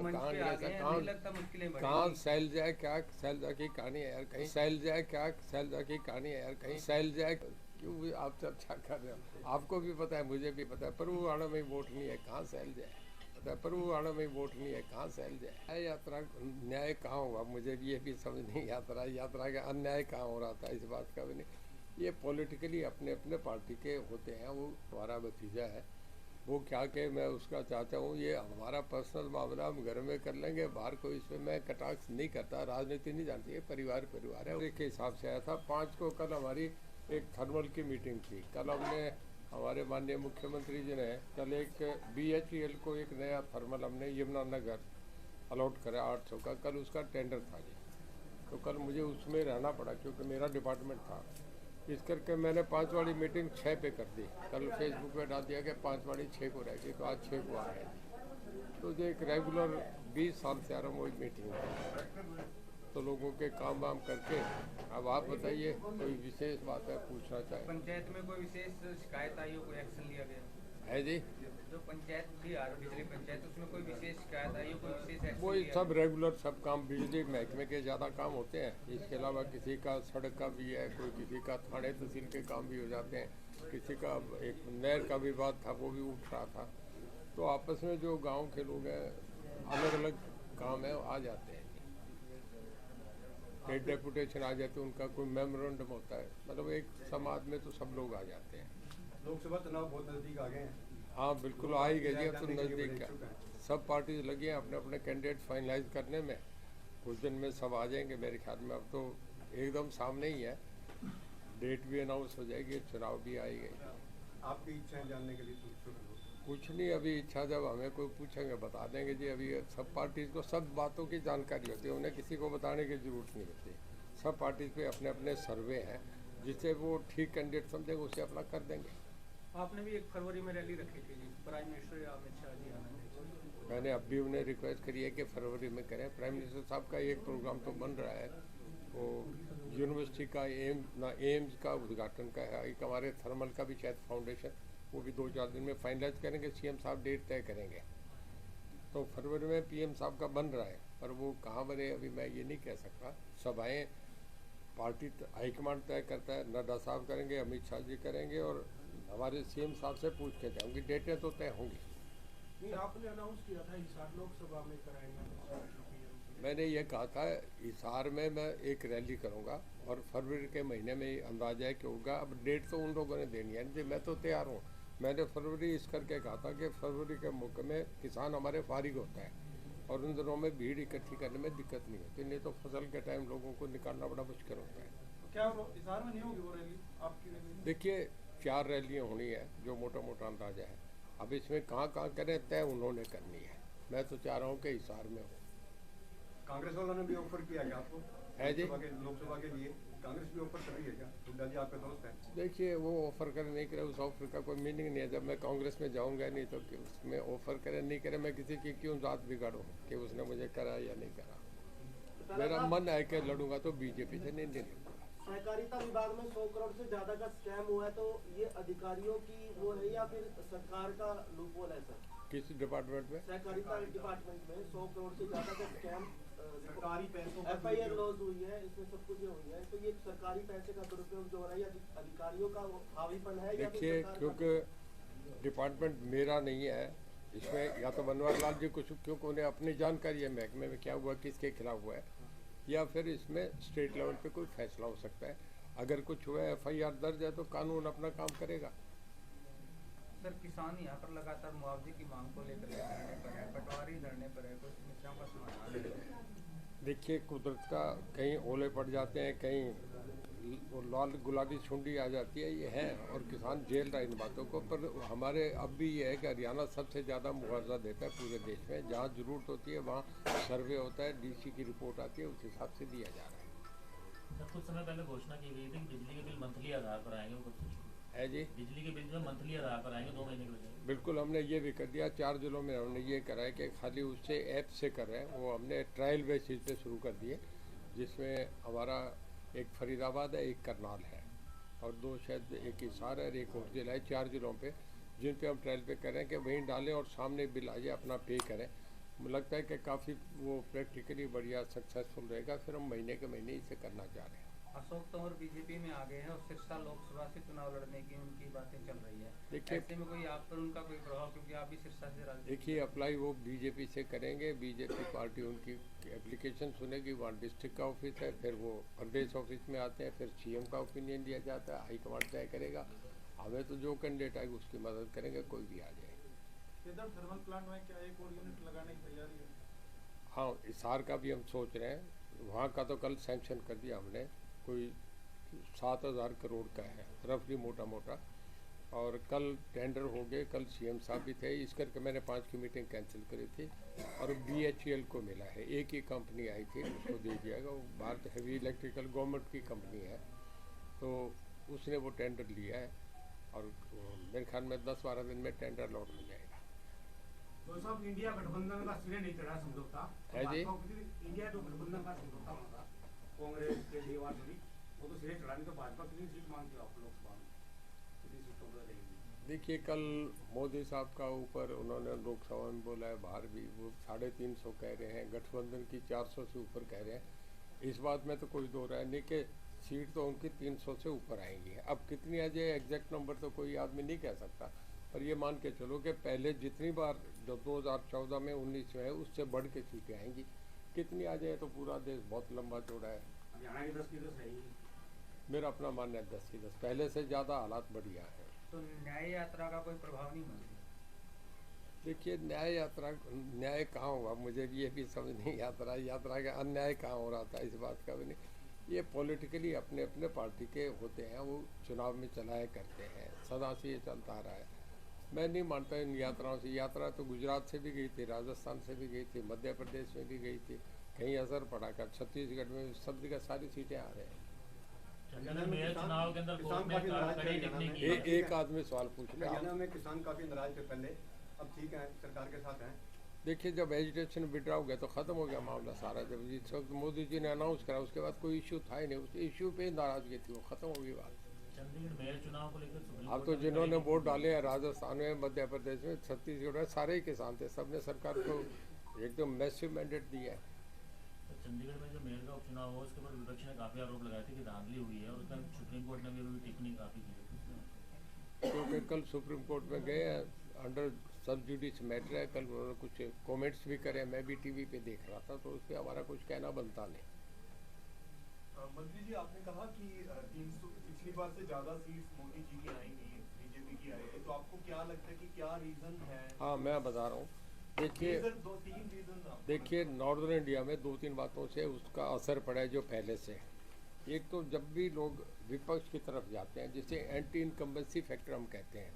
कहाँ शैलजा है, क्या शैलजा की कहानी है यार, कहीं शैलजा है, क्या शैलजा की कहानी है यार, कहीं शैलजा है, क्यों आप चर्चा कर रहे हो? आपको भी पता है, मुझे भी पता है, प्रभुवाड़ा में वोट नहीं है, कहाँ शैलजा है? पता है, प्रभुवाड़ा में वोट नहीं है, कहाँ शैलजा है? यात्रा न्याय कहाँ हुआ, मुझे भी ये भी समझ नहीं, यात्रा का अन्याय कहाँ हो रहा था, इस बात का भी नहीं। ये पॉलिटिकली अपने अपने पार्टी के होते हैं, वो हमारा भतीजा है, वो क्या कहे, मैं उसका चाहता हूँ, ये हमारा पर्सनल मामला हम घर में कर लेंगे, बाहर को इसमें मैं कटाक्ष नहीं करता, राजनीति नहीं जानती, ये परिवार है। और एक हिसाब से आया था 5 को कल हमारी एक थर्मल की मीटिंग थी। कल हमने हमारे माननीय मुख्यमंत्री जी ने कल एक BHEL को एक नया थर्मल हमने यमुनानगर अलॉट करा 800 का, कल उसका टेंडर था जी। तो कल मुझे उसमें रहना पड़ा क्योंकि मेरा डिपार्टमेंट था, इस करके मैंने 5 वाली मीटिंग 6 पे कर दी। कल फेसबुक पे डाल दिया कि 5 वाली 6 को रहेगी, तो आज 6 को आ रहे हैं। तो जो एक रेगुलर 20 साल से आ रहा हूँ वही मीटिंग है, तो लोगों के काम वाम करके। अब आप बताइए, कोई विशेष बात है पूछना चाहे? पंचायत में कोई विशेष शिकायत आई हो, कोई एक्शन लिया गया है जी? जो पंचायत थी बिजली पंचायत, उसमें कोई विशेष शिकायत आई हो, कोई विशेष एक्शन वही लिया सब गया? रेगुलर सब काम बिजली महकमे के ज़्यादा काम होते हैं, इसके अलावा किसी का सड़क का भी है, कोई किसी का थाने तहसील के काम भी हो जाते हैं, किसी का एक नहर का विवाद था वो भी उठ रहा था। तो आपस में जो गांव के लोग हैं, अलग अलग काम है, आ जाते हैं। एक डेपुटेशन आ जाते हैं, उनका कोई मेमोरेंडम होता है, मतलब एक समाज में तो सब लोग आ जाते हैं। लोकसभा चुनाव बहुत नजदीक आ गए हैं। हाँ बिल्कुल, आ ही गए जी, अब तो नज़दीक है। सब पार्टी लगी हैं अपने अपने कैंडिडेट फाइनलाइज करने में, कुछ दिन में सब आ जाएंगे मेरे ख्याल में। अब तो एकदम सामने ही है, डेट भी अनाउंस हो जाएगी, चुनाव भी आ ही गई। आपकी इच्छाएं जानने के लिए कुछ नहीं, अभी इच्छा जब हमें कोई पूछेंगे बता देंगे जी। अभी सब पार्टीज को सब बातों की जानकारी होती है, उन्हें किसी को बताने की जरूरत नहीं होती। सब पार्टीज पे अपने अपने सर्वे हैं, जिससे वो ठीक कैंडिडेट समझेंगे उसे अपना कर देंगे। आपने भी 1 फरवरी में रैली रखी थी जी, प्राइम मिनिस्टर अमित शाह जी आना थे। मैंने अब भी उन्हें रिक्वेस्ट करी है कि फरवरी में करें। प्राइम मिनिस्टर साहब का एक प्रोग्राम तो बन रहा है, वो यूनिवर्सिटी का एम्स का उद्घाटन का है, एक हमारे थर्मल का भी शायद फाउंडेशन, वो भी 2-4 दिन में फाइनलाइज करेंगे। CM साहब डेट तय करेंगे, तो फरवरी में PM साहब का बन रहा है, पर वो कहाँ बने अभी मैं ये नहीं कह सकता। सभाएँ पार्टी हाईकमांड तय करता है, नड्डा साहब करेंगे, अमित शाह जी करेंगे, और हमारे CM साहब से पूछ के जाऊँगी, डेटें तो तय होंगी। नहीं, आपने अनाउंस किया था हिसार लोकसभा में कराएंगे। मैंने ये कहा था हिसार में मैं एक रैली करूँगा, और फरवरी के महीने में अंदाजा है कि होगा। अब डेट तो उन लोगों ने देनी है जी, मैं तो तैयार हूँ। मैंने फरवरी इस करके कहा था कि फरवरी के मौके में किसान हमारे फारिग होता है, और उन दिनों में भीड़ इकट्ठी करने में दिक्कत नहीं होती, नहीं तो फसल के टाइम लोगों को निकालना बड़ा मुश्किल होता है। क्या हिसार में नहीं होगी वो रैली आपकी रैली? देखिए 4 रैलियाँ होनी है जो मोटा मोटा अंदाजा है। अब इसमें कहाँ कहाँ करें तय उन्होंने करनी है, मैं तो चाह रहा हूँ कि हिसार में हो। कांग्रेस वालों ने भी ऑफर किया क्या आपको? है जी, लोकसभा के लिए कांग्रेस भी ऑफर कर रही है क्या? हुड्डा जी आपके दोस्त हैं। देखिए वो ऑफर करे नहीं करे, उस ऑफर का कोई मीनिंग नहीं है। जब मैं कांग्रेस में जाऊंगा नहीं तो कि उसमें ऑफर करे नहीं करे, मैं किसी की क्यों जात बिगाड़ूं कि उसने मुझे करा या नहीं करा। मेरा मन है कि लड़ूंगा तो BJP से नहीं लड़ूंगा। सहकारिता विभाग में 100 करोड़ से ज्यादा का स्कैम हुआ है, तो ये अधिकारियों की वो है या फिर सरकार का लूपहोल है सर? किस डिपार्टमेंट में? सहकारिता डिपार्टमेंट में 100 करोड़ से ज्यादा का स्कैम, सरकारी पैसों FIR लॉस हुई है, इसमें सब कुछ हुई है, तो ये सरकारी पैसे का दुरुपयोग जो हो रहा है, या अधिकारियों का हावीपन है? देखिए क्योंकि डिपार्टमेंट मेरा नहीं है, इसमें या तो बनवारी लाल जी कुछ, क्योंकि उन्हें अपनी जानकारी है महकमे में क्या हुआ, किसके खिलाफ हुआ है, या फिर इसमें स्टेट लेवल पे कोई फैसला हो सकता है। अगर कुछ हुआ है, FIR दर्ज है, तो कानून अपना काम करेगा। सर, किसान यहाँ पर लगातार मुआवजे की मांग को लेकर धरने पर है, पटवारी धरने पर है, कुछ समस्याओं का समाधान? देखिए कुदरत का, कहीं ओले पड़ जाते हैं, कहीं लाल गुलाबी सुंडी आ जाती है, ये है, और किसान झेल रहा है इन बातों को। पर हमारे अब भी ये है कि हरियाणा सबसे ज़्यादा मुआवजा देता है पूरे देश में। जहाँ ज़रूरत होती है वहाँ सर्वे होता है, DC की रिपोर्ट आती है, उस हिसाब से दिया जा रहा है। कुछ समय पहले घोषणा की गई थी कि बिजली के बिल मंथली आधार पर आएंगे, वो है जी, बिजली के बिल जो मंथली आधार पर आएंगे 2 महीने के लिए। बिल्कुल, हमने ये भी कर दिया। 4 जिलों में हमने ये करा है कि खाली उससे ऐप से कर रहे हैं, वो हमने ट्रायल बेसिस पे शुरू कर दिए, जिसमें हमारा एक फरीदाबाद है, एक करनाल है, और 2 शायद एक हिसार है और एक और जिला है। 4 जिलों पे जिन पे हम ट्रायल पे कर रहे हैं कि वहीं डालें और सामने बिल आ जाए, अपना पे करें। मुझे लगता है कि काफ़ी वो प्रैक्टिकली बढ़िया सक्सेसफुल रहेगा। फिर हम महीने के महीने इसे करना चाह रहे हैं। अशोक तंवर बीजेपी में आ गए हैं और सिरसा लोकसभा से चुनाव लड़ने की उनकी बातें चल रही है। देखिए, ऐसे में कोई आप पर उनका कोई प्रभाव, क्योंकि आप भी सिरसा से राजनीति देखिए अप्लाई वो बीजेपी से करेंगे। बीजेपी पार्टी उनकी एप्लीकेशन सुनेगी, वहाँ डिस्ट्रिक्ट का ऑफिस है, फिर वो प्रदेश ऑफिस में आते हैं, फिर सीएम का ओपिनियन लिया जाता है, हाईकमांड तय करेगा। हमें तो जो कैंडिडेट आएगी उसकी मदद करेंगे, कोई भी आ जाए। इधर थर्मल प्लांट में क्या एक और यूनिट लगाने की तैयारी है? हाँ, हिसार का भी हम सोच रहे हैं। वहाँ का तो कल सैंक्शन कर दिया हमने, कोई 7,000 करोड़ का है रफली मोटा मोटा। और कल टेंडर हो गए, कल सीएम साहब भी थे, इस करके मैंने 5 की मीटिंग कैंसिल करी थी। और BHEL को मिला है, एक ही कंपनी आई थी, उसको दे दिया गया। वो भारत हेवी इलेक्ट्रिकल गवर्नमेंट की कंपनी है, तो उसने वो टेंडर लिया है। और मेरे ख्याल में 10-12 दिन में टेंडर लौट हो जाएगा। तो सब इंडिया गठबंधन का सिरे नहीं चढ़ा समझौता है जी। इंडिया जो गठबंधन का समझौता होगा कांग्रेस केजरीवाल भी, वो तो सिरे चढ़ाने तो भाजपा कितनी सीट मांगती है आप लोकसभा में, कितनी सीटों पर रहेगी? देखिए कल मोदी साहब का ऊपर उन्होंने लोकसभा में बोला है, बाहर भी वो 350 कह रहे हैं, गठबंधन की 400 से ऊपर कह रहे हैं। इस बात में तो कोई दो राय नहीं कि सीट तो उनकी 300 से ऊपर आएंगी। अब कितनी आ जाए एग्जैक्ट नंबर तो कोई आदमी नहीं कह सकता, पर ये मान के चलो कि पहले जितनी बार जो 2014 में 19 में है उससे बढ़ के सीटें आएंगी। कितनी आ जाए तो पूरा देश बहुत लंबा चौड़ा है। हरियाणा की 10 की 10 रहेगी। मेरा अपना मानना है 10 की 10, पहले से ज़्यादा हालात बढ़िया है। तो न्याय यात्रा का कोई प्रभाव नहीं होगा? देखिए न्याय यात्रा, न्याय कहाँ हुआ मुझे भी ये भी समझ नहीं आता। यात्रा का अन्याय कहाँ हो रहा था, इस बात का भी नहीं। ये पॉलिटिकली अपने अपने पार्टी के होते हैं, वो चुनाव में चलाया करते हैं, सदा से ये चलता आ रहा है। मैं नहीं मानता इन यात्राओं से। यात्रा तो गुजरात से भी गई थी, राजस्थान से भी गई थी, मध्य प्रदेश में भी गई थी, कहीं असर पड़ा कर छत्तीसगढ़ में सब जगह सारी सीटें आ रहे हैं। चंडीगढ़ में चुनाव के अंदर कोर्ट ने कड़ी टिप्पणी की है। एक आदमी सवाल पूछ ले। हरियाणा में किसान काफी नाराज थे पहले, अब ठीक है, सरकार के साथ हैं। देखिए जब एजुटेशन विड्रा हो गया तो ख़त्म हो गया मामला सारा। जब जिस वक्त मोदी जी ने अनाउंस करा उसके बाद कोई इशू था ही नहीं, उस इशू पे नाराजगी थी, वो ख़त्म हो गई बात। चंडीगढ़ मेयर चुनाव को लेकर सुप्रीम अब कोर्ट तो ने जिन्होंने कड़ी वोट टिप्पणी डाले हैं राजस्थान में, मध्य प्रदेश में, छत्तीसगढ़ में, सारे ही किसान थे, सबने सरकार को एकदम मैसिव मैंडेट दिया है। तो चंडीगढ़ में जो मेयर का उपचुनाव हुआ उसके बाद विपक्ष ने काफी आरोप लगाए थे कि धांधली हुई है, और उसमें सुप्रीम कोर्ट ने भी अभी टिप्पणी काफी की है। क्योंकि कल सुप्रीम कोर्ट में गए, अंडर सब जुडिस मैटर है, कल उन्होंने कुछ कमेंट्स भी करे, मैं भी टीवी पे देख रहा था, तो उस पर हमारा कुछ कहना बनता नहीं। मंत्री जी, आपने कहा कि 300 पिछली बार से ज्यादा सीट्स मोदी जी की आएंगी, बीजेपी की आएगी, तो आपको क्या लगता है कि क्या रीजन है? हाँ मैं बता रहा हूँ, देखिए 2-3 रीजन। देखिए नॉर्दर्न इंडिया में 2-3 बातों से उसका असर पड़ा है जो पहले से। एक तो जब भी लोग विपक्ष की तरफ जाते हैं, जिसे एंटी इनकम्बेंसी फैक्टर हम कहते हैं,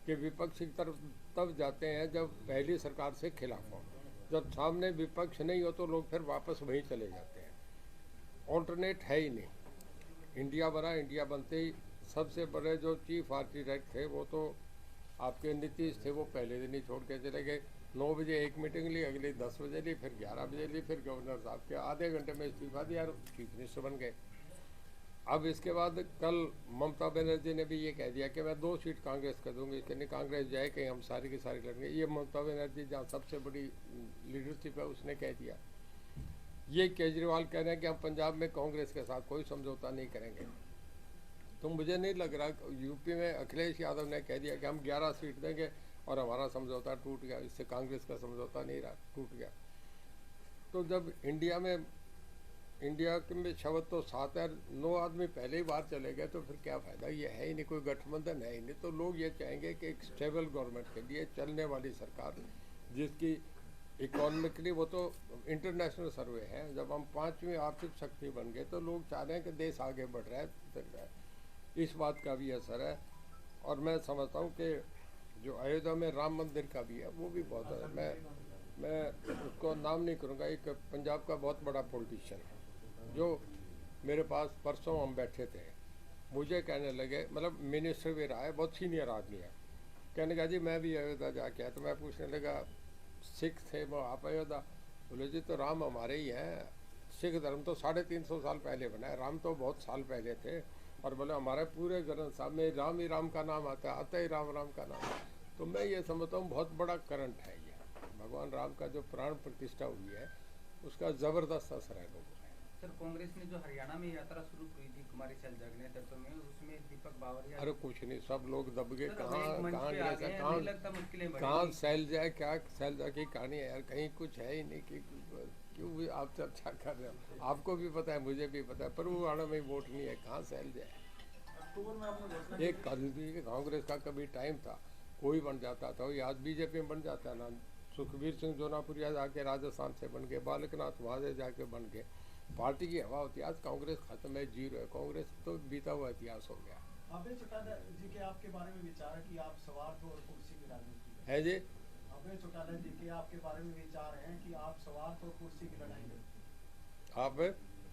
कि विपक्ष की तरफ तब जाते हैं जब पहली सरकार से खिलाफ हो। जब सामने विपक्ष नहीं हो तो लोग फिर वापस वहीं चले जाते हैं। ऑल्टरनेट है ही नहीं। इंडिया बना, इंडिया बनते ही सबसे बड़े जो चीफ आर्किटेक्ट थे वो तो आपके नीतीश थे, वो पहले दिन ही छोड़ के चले गए। 9 बजे एक मीटिंग ली, अगली 10 बजे ली, फिर 11 बजे ली, फिर गवर्नर साहब के आधे घंटे में इस्तीफा दिया और चीफ मिनिस्टर बन गए। अब इसके बाद कल ममता बनर्जी ने भी ये कह दिया कि मैं 2 सीट कांग्रेस कर दूंगी, कि नहीं कांग्रेस जाए कहीं हम सारी की सारी लड़ेंगे। ये ममता बनर्जी जहाँ सबसे बड़ी लीडरशिप है उसने कह दिया। ये केजरीवाल कह रहे हैं कि हम पंजाब में कांग्रेस के साथ कोई समझौता नहीं करेंगे। तो मुझे नहीं लग रहा, यूपी में अखिलेश यादव ने कह दिया कि हम 11 सीट देंगे और हमारा समझौता टूट गया, इससे कांग्रेस का समझौता नहीं रहा, टूट गया। तो जब इंडिया में शब्द तो 7 है, 9 आदमी पहले ही बाहर चले गए, तो फिर क्या फ़ायदा? ये है ही नहीं, कोई गठबंधन है ही नहीं। तो लोग ये चाहेंगे कि एक स्टेबल गवर्नमेंट के लिए चलने वाली सरकार, जिसकी इकोनॉमिकली वो तो इंटरनेशनल सर्वे है, जब हम 5वीं आर्थिक शक्ति बन गए तो लोग चाह रहे हैं कि देश आगे बढ़ रहा है, चल रहा है। इस बात का भी असर है। और मैं समझता हूँ कि जो अयोध्या में राम मंदिर का भी है वो भी बहुत है। मैं उसको नाम नहीं करूँगा, एक पंजाब का बहुत बड़ा पॉलिटिशियन है जो मेरे पास परसों हम बैठे थे, मुझे कहने लगे, मतलब मिनिस्टर भी रहा है, बहुत सीनियर आदमी है, कहने लगा जी मैं भी अयोध्या जाके आया। तो मैं पूछने लगा सिख थे वो, आप अयोध्या? बोले जी तो राम हमारे ही हैं, सिख धर्म तो 350 साल पहले बना है, राम तो बहुत साल पहले थे। और बोले हमारे पूरे ग्रंथ साहब में राम ही राम का नाम आता है, आता ही राम राम का नाम। तो मैं ये समझता हूँ बहुत बड़ा करंट है ये। भगवान राम का जो प्राण प्रतिष्ठा हुई है उसका जबरदस्त असर है लोगों में। सर कांग्रेस ने जो हरियाणा में यात्रा शुरू की थी कुमारी सैलजा के नेतृत्व में, उसमें दीपक बावरिया अरे कुछ नहीं, सब लोग दब गए। सर, कहाँ अब एक मंच कहाँ पे आ गए, गए हैं, कहाँ नहीं लगता मुश्किलें बढ़ेंगी। कहाँ शैलजा है, क्या शैलजा की कहानी है यार, कहीं कुछ है ही नहीं कि क्यों भी आप चर्चा कर रहे हो। आपको भी पता है, मुझे भी पता है, पर वो हरियाणा में वोट नहीं है, कहाँ शैलजा है। अक्टूबर में आपने घोषणा की एक कभी कांग्रेस का कभी टाइम था, कोई बन जाता था, ये आज बीजेपी में बन जाता है ना। सुखबीर सिंह जोनापुरिया जाके राजस्थान से बन गए, बालकनाथ वहाँ से जाके बन गए। पार्टी की हवा होती है। आज कांग्रेस खत्म है, जीरो है, कांग्रेस तो बीता हुआ इतिहास हो गया अभय चौटाला जी के आपके बारे में विचार है कि आप स्वार्थ और कुर्सी की राजनीति है जी। अभय चौटाला जी के आपके बारे में विचार हैं कि आप स्वार्थ और कुर्सी की लड़ाई लड़ते आप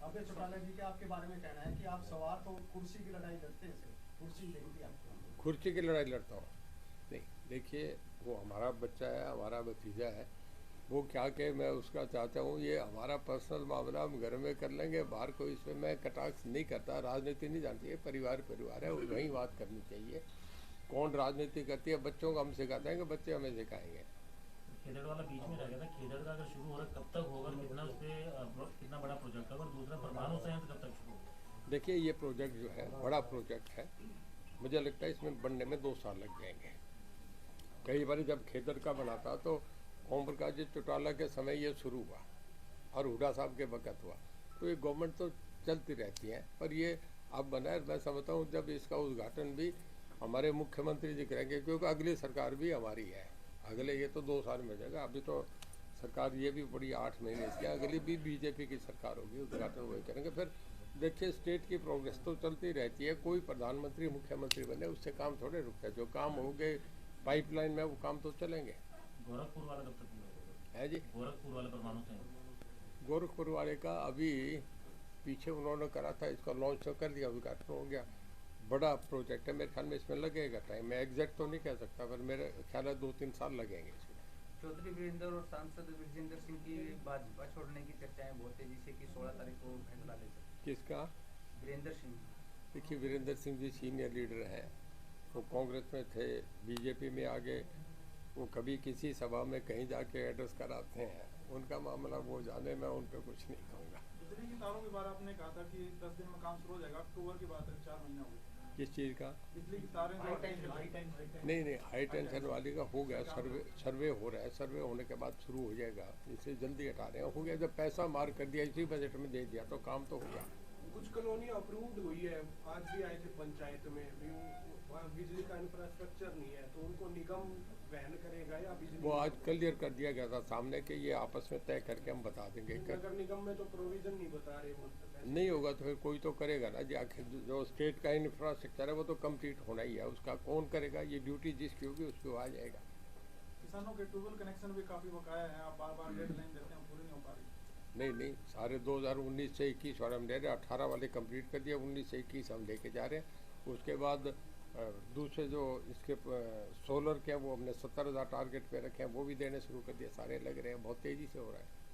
अभय चौटाला जी के आपके बारे में कहना है कि आप स्वार्थ और कुर्सी की लड़ाई लड़ते हैं। कुर्सी देखती आपको कुर्सी की लड़ाई लड़ता हूँ नहीं। देखिए, वो हमारा बच्चा है, हमारा भतीजा है, वो क्या कहे मैं उसका चाहता हूँ। ये हमारा पर्सनल मामला हम घर में कर लेंगे, बाहर को इसमें मैं कटाक्ष नहीं करता। राजनीति नहीं जानती है, परिवार है, वही बात करनी चाहिए। कौन राजनीति करती है, बच्चों को हम सिखाते हैं कि बच्चे हमें सिखाएंगे। खेदड़ वाला बीच में रह गया था, खेदड़ का अगर शुरू हो रहा है कब तक होगा, कितना उस पर कितना बड़ा प्रोजेक्ट है, और दूसरा परमाणु संयंत्र कब तक शुरू होगा? देखिए, ये प्रोजेक्ट जो है बड़ा प्रोजेक्ट है, मुझे लगता है इसमें बनने में 2 साल लग जाएंगे। कई बार जब खेदड़ का बना था तो ओम प्रकाश जी चौटाला के समय ये शुरू हुआ और हुड्डा साहब के वक़्त हुआ। तो ये गवर्नमेंट तो चलती रहती है, पर ये अब बना है। मैं समझता हूँ जब इसका उद्घाटन भी हमारे मुख्यमंत्री जी करेंगे, क्योंकि अगली सरकार भी हमारी है। अगले ये तो 2 साल में हो जाएगा, अभी तो सरकार ये भी बड़ी 8 महीने इसकी, अगली भी बीजेपी की सरकार होगी, उद्घाटन वही करेंगे। फिर देखिए, स्टेट की प्रोग्रेस तो चलती रहती है। कोई प्रधानमंत्री मुख्यमंत्री बने उससे काम थोड़े रुकता है। जो काम हो गए पाइपलाइन में, वो काम तो चलेंगे। गोरखपुर वाला कब तक पूरा होगा? है जी। गोरखपुर वाला परमाणु संयंत्र गोरखपुर वाले का अभी पीछे उन्होंने करा था, इसका लॉन्च तो कर दिया, उद्घाटन हो गया। बड़ा प्रोजेक्ट है, मेरे ख्याल में इसमें लगेगा टाइम। मैं एग्जैक्ट तो नहीं कह सकता, पर मेरे ख्याल है 2-3 साल लगेंगे इसमें। चौधरी वीरेंद्र और सांसद विजेंद्र सिंह की भाजपा छोड़ने की चर्चाएं बहुत तेजी से कि 16 तारीख को फैसला ले सकते किसका? वीरेंद्र सिंह। देखिए, वीरेंद्र सिंह जी सीनियर लीडर हैं, वो कांग्रेस में थे, बीजेपी में आ गए। वो कभी किसी सभा में कहीं जाके एड्रेस कराते हैं, उनका मामला वो जाने, मैं उन पर कुछ नहीं कहूँगा। बिजली की तारों के बारे में आपने कहा था कि 10 दिन में काम शुरू हो जाएगा, अक्टूबर की बात है, 4 महीना हो गया। किस चीज़ का? बिजली की तारें जो नहीं, हाई टेंशन वाली का हो गया, सर्वे हो रहा है। सर्वे होने के बाद शुरू हो जाएगा, इसे जल्दी हटा रहे हैं। हो गया, जब पैसा मार कर दिया, इसी बजट में दे दिया तो काम तो हो गया। कुछ कॉलोनी अप्रूव्ड हुई है, आज भी आए थे पंचायत में, वहाँ बिजली का इंफ्रास्ट्रक्चर नहीं है, तो उनको निगम वहन करेगा या बिजली? वो आज क्लियर कर दिया गया था सामने के, ये आपस में तय करके हम बता देंगे। नगर निगम में तो प्रोविजन नहीं बता रहे वो। नहीं होगा तो फिर कोई तो करेगा ना जी। आखिर जो स्टेट का इंफ्रास्ट्रक्चर है वो तो कंप्लीट होना ही है, उसका कौन करेगा? ये ड्यूटी जिसकी होगी उसको आ जाएगा। किसानों के ट्यूबवेल कनेक्शन भी काफी बकाया है, आप बार-बार डेडलाइन देते हैं, पूरी नहीं हो पा रही। नहीं, सारे 2019 से 21 वाले हम ले रहे हैं। 18 वाले कंप्लीट कर दिए, 19 से 21 हम लेके जा रहे हैं। उसके बाद दूसरे जो इसके सोलर के वो हमने 70,000 टारगेट पे रखे हैं, वो भी देने शुरू कर दिए। सारे लग रहे हैं, बहुत तेज़ी से हो रहा है।